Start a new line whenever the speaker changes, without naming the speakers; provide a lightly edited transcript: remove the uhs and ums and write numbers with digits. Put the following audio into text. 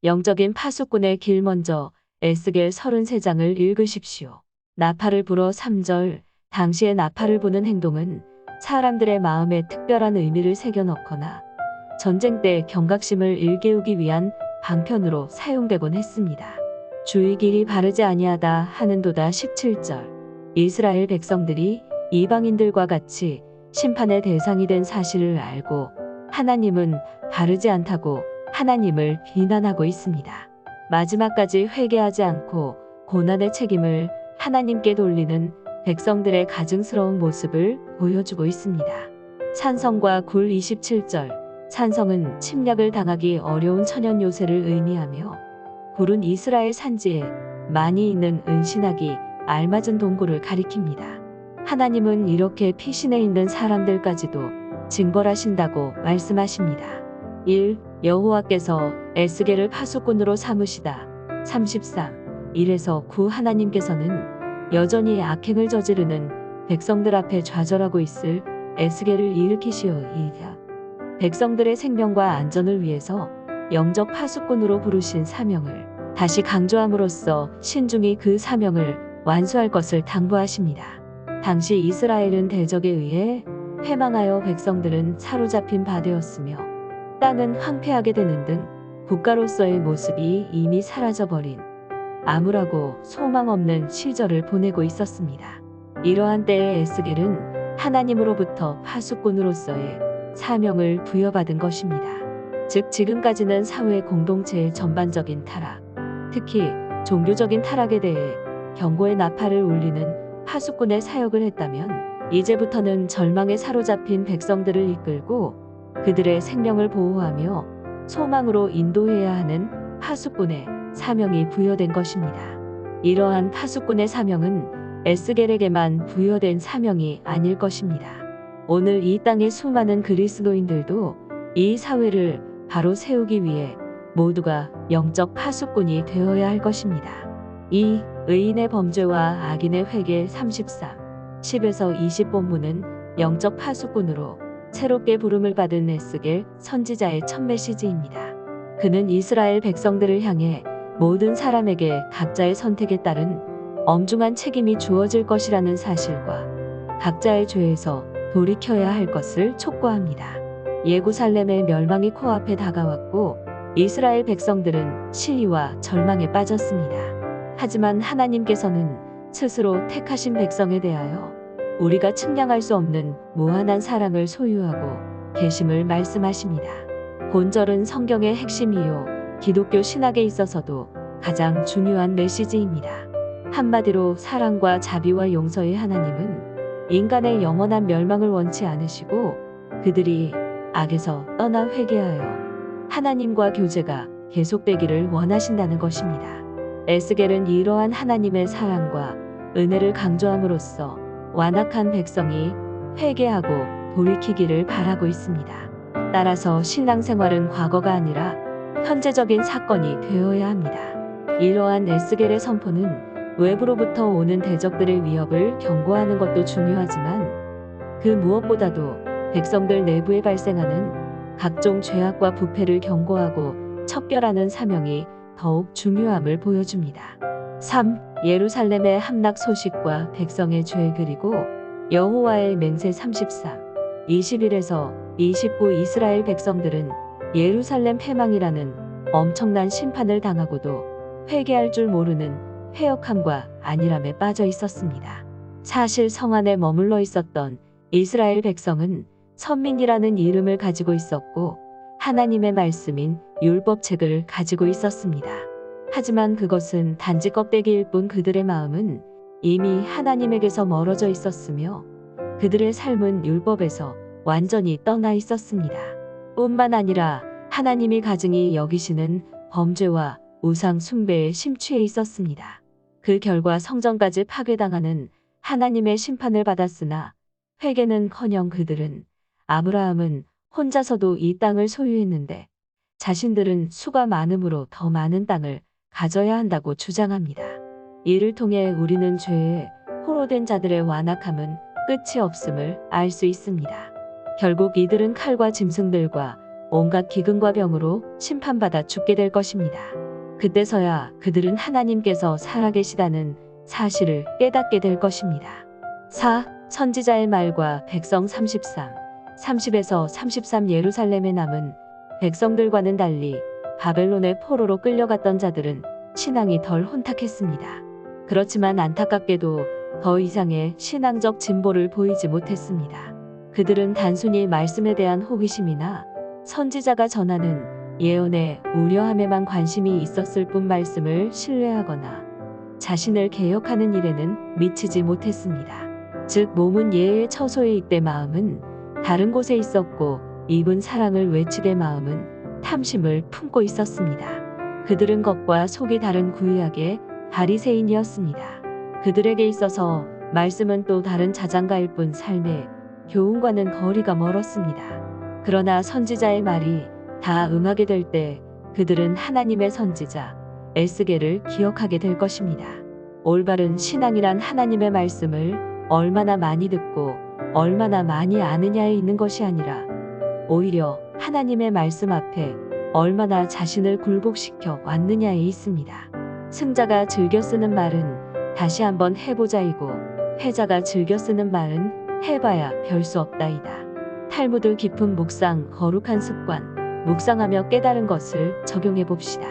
영적인 파수꾼의 길 먼저 에스겔 33장을 읽으십시오. 나팔을 불어 3절. 당시의 나팔을 부는 행동은 사람들의 마음에 특별한 의미를 새겨넣거나 전쟁 때 경각심을 일깨우기 위한 방편으로 사용되곤 했습니다. 주의 길이 바르지 아니하다 하는도다 17절. 이스라엘 백성들이 이방인들과 같이 심판의 대상이 된 사실을 알고 하나님은 바르지 않다고 하나님을 비난하고 있습니다. 마지막까지 회개하지 않고 고난의 책임을 하나님께 돌리는 백성들의 가증스러운 모습을 보여주고 있습니다. 산성과 굴 27절. 산성은 침략을 당하기 어려운 천연 요새를 의미하며 굴은 이스라엘 산지에 많이 있는 은신하기 알맞은 동굴을 가리킵니다. 하나님은 이렇게 피신해 있는 사람들까지도 징벌하신다고 말씀하십니다. 1. 여호와께서 에스겔을 파수꾼으로 삼으시다. 33. 1에서 9. 하나님께서는 여전히 악행을 저지르는 백성들 앞에 좌절하고 있을 에스겔을 일으키시오이다. 백성들의 생명과 안전을 위해서 영적 파수꾼으로 부르신 사명을 다시 강조함으로써 신중히 그 사명을 완수할 것을 당부하십니다. 당시 이스라엘은 대적에 의해 패망하여 백성들은 사로잡힌 바 되었으며 땅은 황폐하게 되는 등 국가로서의 모습이 이미 사라져버린 암울하고 소망 없는 시절을 보내고 있었습니다. 이러한 때에 에스겔은 하나님으로부터 파수꾼으로서의 사명을 부여받은 것입니다. 즉 지금까지는 사회 공동체의 전반적인 타락, 특히 종교적인 타락에 대해 경고의 나팔을 울리는 파수꾼의 사역을 했다면 이제부터는 절망에 사로잡힌 백성들을 이끌고 그들의 생명을 보호하며 소망으로 인도해야 하는 파수꾼의 사명이 부여된 것입니다. 이러한 파수꾼의 사명은 에스겔에게만 부여된 사명이 아닐 것입니다. 오늘 이 땅의 수많은 그리스도인들도 이 사회를 바로 세우기 위해 모두가 영적 파수꾼이 되어야 할 것입니다. 2. 의인의 범죄와 악인의 회개 33, 10에서 20 본문은 영적 파수꾼으로 새롭게 부름을 받은 에스겔 선지자의 첫 메시지입니다. 그는 이스라엘 백성들을 향해 모든 사람에게 각자의 선택에 따른 엄중한 책임이 주어질 것이라는 사실과 각자의 죄에서 돌이켜야 할 것을 촉구합니다. 예루살렘의 멸망이 코앞에 다가왔고 이스라엘 백성들은 시리와 절망에 빠졌습니다. 하지만 하나님께서는 스스로 택하신 백성에 대하여 우리가 측량할 수 없는 무한한 사랑을 소유하고 계심을 말씀하십니다. 본절은 성경의 핵심이요 기독교 신학에 있어서도 가장 중요한 메시지입니다. 한마디로 사랑과 자비와 용서의 하나님은 인간의 영원한 멸망을 원치 않으시고 그들이 악에서 떠나 회개하여 하나님과 교제가 계속되기를 원하신다는 것입니다. 에스겔은 이러한 하나님의 사랑과 은혜를 강조함으로써 완악한 백성이 회개하고 돌이키기를 바라고 있습니다. 따라서 신앙생활은 과거가 아니라 현재적인 사건이 되어야 합니다. 이러한 에스겔의 선포는 외부로부터 오는 대적들의 위협을 경고하는 것도 중요하지만 그 무엇보다도 백성들 내부에 발생하는 각종 죄악과 부패를 경고하고 척결하는 사명이 더욱 중요함을 보여줍니다. 3. 예루살렘의 함락 소식과 백성의 죄 그리고 여호와의 맹세 33, 21에서 29 이스라엘 백성들은 예루살렘 패망이라는 엄청난 심판을 당하고도 회개할 줄 모르는 패역함과 안일함에 빠져 있었습니다. 사실 성 안에 머물러 있었던 이스라엘 백성은 선민이라는 이름을 가지고 있었고 하나님의 말씀인 율법책을 가지고 있었습니다. 하지만 그것은 단지 껍데기일 뿐 그들의 마음은 이미 하나님에게서 멀어져 있었으며 그들의 삶은 율법에서 완전히 떠나 있었습니다. 뿐만 아니라 하나님이 가증히 여기시는 범죄와 우상 숭배에 심취해 있었습니다. 그 결과 성전까지 파괴당하는 하나님의 심판을 받았으나 회개는커녕 그들은 아브라함은 혼자서도 이 땅을 소유했는데 자신들은 수가 많음으로 더 많은 땅을 가져야 한다고 주장합니다. 이를 통해 우리는 죄에 포로된 자들의 완악함은 끝이 없음을 알 수 있습니다. 결국 이들은 칼과 짐승들과 온갖 기근과 병으로 심판받아 죽게 될 것입니다. 그때서야 그들은 하나님께서 살아계시다는 사실을 깨닫게 될 것입니다. 4. 선지자의 말과 백성 33, 30에서 33 예루살렘에 남은 백성들과는 달리 바벨론의 포로로 끌려갔던 자들은 신앙이 덜 혼탁했습니다. 그렇지만 안타깝게도 더 이상의 신앙적 진보를 보이지 못했습니다. 그들은 단순히 말씀에 대한 호기심이나 선지자가 전하는 예언의 우려함에만 관심이 있었을 뿐 말씀을 신뢰하거나 자신을 개혁하는 일에는 미치지 못했습니다. 즉 몸은 예의 처소에 있되 마음은 다른 곳에 있었고 입은 사랑을 외치되 마음은 탐심을 품고 있었습니다. 그들은 겉과 속이 다른 구약의 바리새인이었습니다. 그들에게 있어서 말씀은 또 다른 자장가일 뿐 삶의 교훈과는 거리가 멀었습니다. 그러나 선지자의 말이 다 응하게 될 때 그들은 하나님의 선지자 에스겔을 기억하게 될 것입니다. 올바른 신앙이란 하나님의 말씀을 얼마나 많이 듣고 얼마나 많이 아느냐에 있는 것이 아니라 오히려 하나님의 말씀 앞에 얼마나 자신을 굴복시켜 왔느냐에 있습니다. 승자가 즐겨 쓰는 말은 다시 한번 해보자이고 패자가 즐겨 쓰는 말은 해봐야 별 수 없다이다. 탈무드 깊은 묵상, 거룩한 습관, 묵상하며 깨달은 것을 적용해 봅시다.